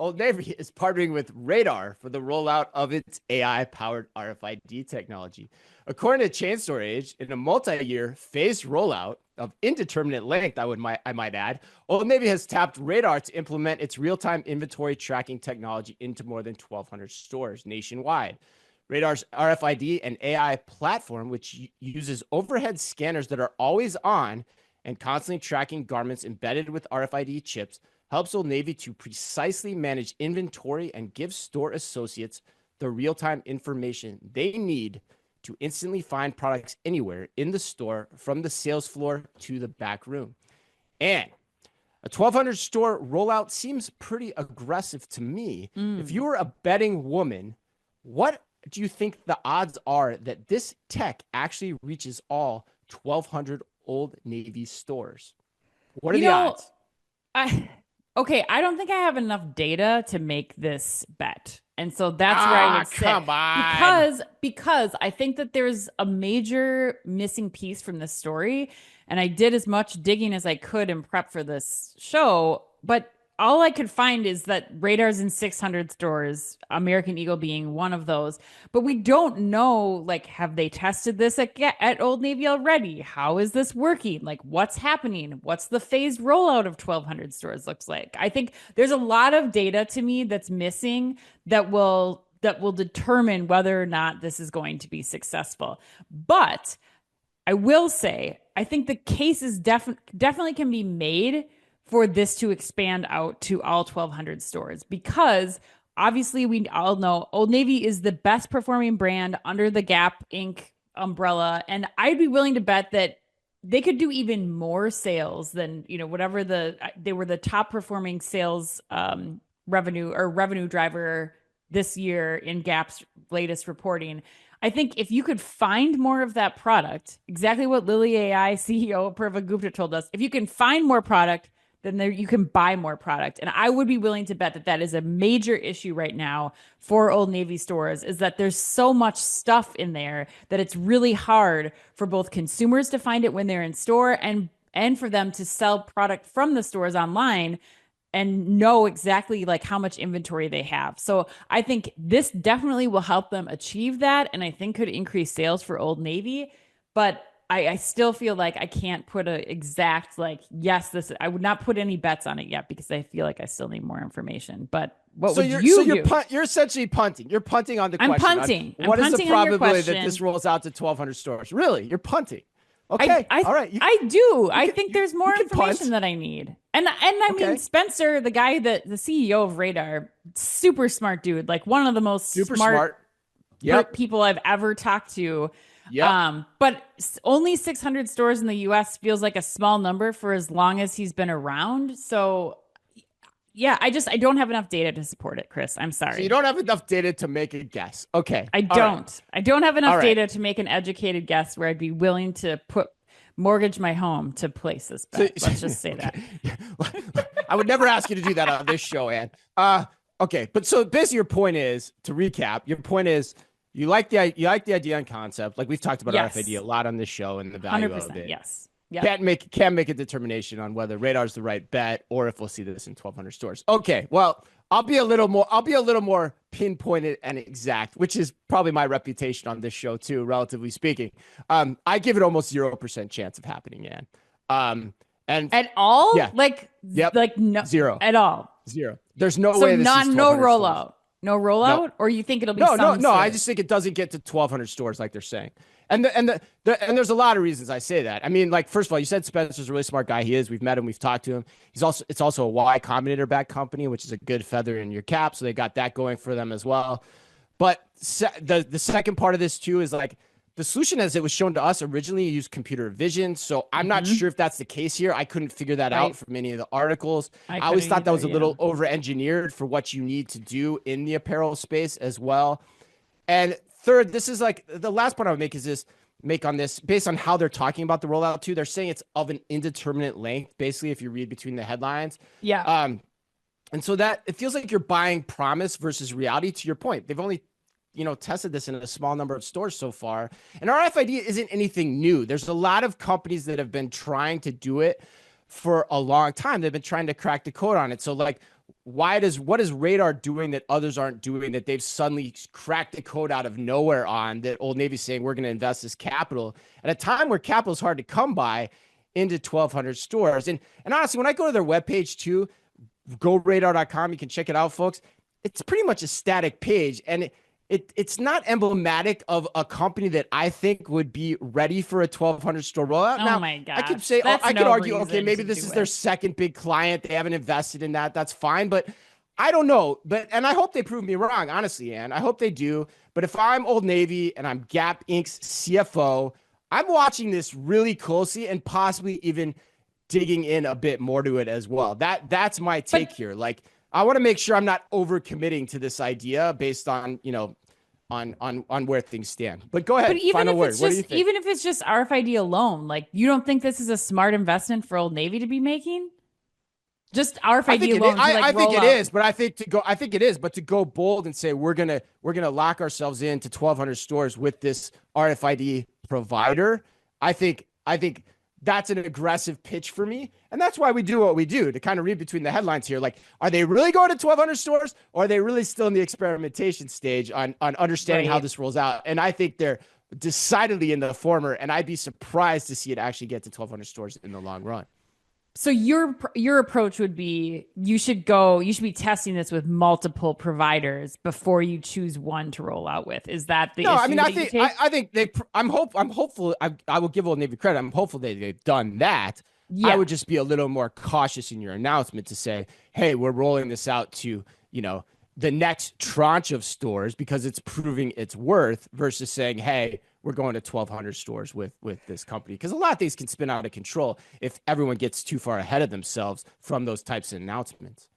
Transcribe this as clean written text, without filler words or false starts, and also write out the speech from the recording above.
Old Navy is partnering with Radar for the rollout of its AI-powered RFID technology. According to Chain Store Age, in a multi-year phased rollout of indeterminate length, I might add, Old Navy has tapped Radar to implement its real-time inventory tracking technology into more than 1,200 stores nationwide. Radar's RFID and AI platform, which uses overhead scanners that are always on and constantly tracking garments embedded with RFID chips, helps Old Navy to precisely manage inventory and give store associates the real-time information they need to instantly find products anywhere in the store, from the sales floor to the back room. And a 1,200 store rollout seems pretty aggressive to me. If you were a betting woman, what do you think the odds are that this tech actually reaches all 1,200 Old Navy stores? What are the odds? Okay, I don't think I have enough data to make this bet. And so that's where I would say, come on. Because I think that there's a major missing piece from this story. And I did as much digging as I could in prep for this show, but all I could find is that Radar's in 600 stores, American Eagle being one of those. But we don't know, like, have they tested this at Old Navy already? How is this working? Like, what's happening? What's the phased rollout of 1,200 stores looks like? I think there's a lot of data to me that's missing that will determine whether or not this is going to be successful. But I will say, I think the case is definitely can be made for this to expand out to all 1,200 stores, because obviously we all know Old Navy is the best performing brand under the Gap Inc. umbrella. And I'd be willing to bet that they could do even more sales than, whatever they were the top performing sales revenue driver this year in Gap's latest reporting. I think if you could find more of that product, exactly what Lily AI CEO Purva Gupta told us, if you can find more product, then you can buy more product. And I would be willing to bet that that is a major issue right now for Old Navy stores, is that there's so much stuff in there that it's really hard for both consumers to find it when they're in store and for them to sell product from the stores online and know exactly like how much inventory they have. So I think this definitely will help them achieve that, and I think could increase sales for Old Navy. But I still feel like I can't put an exact, yes, I would not put any bets on it yet, because I feel like I still need more information. But what would you do? You're essentially punting. You're punting on the question. I'm punting. What is the probability that this rolls out to 1,200 stores? Really? You're punting. Okay. All right. I do. I think there's more information that I need. And I mean, Spencer, the guy the CEO of Radar, super smart dude, like one of the most smart people I've ever talked to. Yeah. But only 600 stores in the US feels like a small number for as long as he's been around. So yeah, I don't have enough data to support it, Chris. I'm sorry. So you don't have enough data to make a guess. Okay. I don't have enough data to make an educated guess where I'd be willing to mortgage my home to place this bet. Let's just say that. I would never ask you to do that on this show, Ann. Okay. But so basically your point is, to recap, your point is, you like the idea and concept. Like we've talked about RFID a lot on this show and the value of it. Yes. Yep. Can't make a determination on whether Radar's the right bet or if we'll see this in 1,200 stores. Okay. Well, I'll be a little more pinpointed and exact, which is probably my reputation on this show too, relatively speaking. I give it almost 0% chance of happening, Ann. And at all? Yeah. No, zero at all. Zero. There's no way this is no rollout. Stores. No rollout, or you think it'll be no. I just think it doesn't get to 1,200 stores like they're saying, and there's a lot of reasons I say that. I mean, like, first of all, you said Spencer's a really smart guy. He is. We've met him. We've talked to him. It's also a Y Combinator backed company, which is a good feather in your cap. So they got that going for them as well. But the second part of this too is like, the solution, as it was shown to us, originally used computer vision. So I'm not sure if that's the case here. I couldn't figure that out from any of the articles. I always thought that was a little over-engineered for what you need to do in the apparel space as well. And third, this is like the last point I would make on this, based on how they're talking about the rollout too. They're saying it's of an indeterminate length, basically, if you read between the headlines. Yeah. And so that it feels like you're buying promise versus reality. To your point, they've only tested this in a small number of stores so far. And RFID isn't anything new. There's a lot of companies that have been trying to do it for a long time. They've been trying to crack the code on it. So like, what is Radar doing that others aren't doing, that they've suddenly cracked the code out of nowhere on, that Old Navy's saying we're going to invest this capital at a time where capital is hard to come by into 1,200 stores. And honestly, when I go to their webpage too, goradar.com, you can check it out, folks. It's pretty much a static page, and it's not emblematic of a company that I think would be ready for a 1,200 store rollout. Oh now, my gosh. I could say, That's I could no argue, okay, reason maybe to this do is their it. second big client. They haven't invested in that. That's fine. But I don't know. And I hope they prove me wrong, honestly, Ann. I hope they do. But if I'm Old Navy and I'm Gap Inc.'s CFO, I'm watching this really closely and possibly even digging in a bit more to it as well. That's my take here. Like, I want to make sure I'm not overcommitting to this idea based on, on where things stand. But go ahead. But even Final if word. it's What do you just think? even if it's just RFID alone, like you don't think this is a smart investment for Old Navy to be making? Just RFID alone. I think it is, but to go bold and say we're gonna lock ourselves into 1,200 stores with this RFID provider, I think that's an aggressive pitch for me. And that's why we do what we do, to kind of read between the headlines here. Like, are they really going to 1,200 stores, or are they really still in the experimentation stage on understanding how this rolls out? And I think they're decidedly in the former, and I'd be surprised to see it actually get to 1,200 stores in the long run. So your approach would be you should be testing this with multiple providers before you choose one to roll out with. Is that the issue? I mean, I think I'm hopeful. I will give Old Navy credit. I'm hopeful they've done that. Yeah. I would just be a little more cautious in your announcement to say, hey, we're rolling this out to, the next tranche of stores because it's proving its worth, versus saying, hey, we're going to 1,200 stores with this company. Because a lot of things can spin out of control if everyone gets too far ahead of themselves from those types of announcements.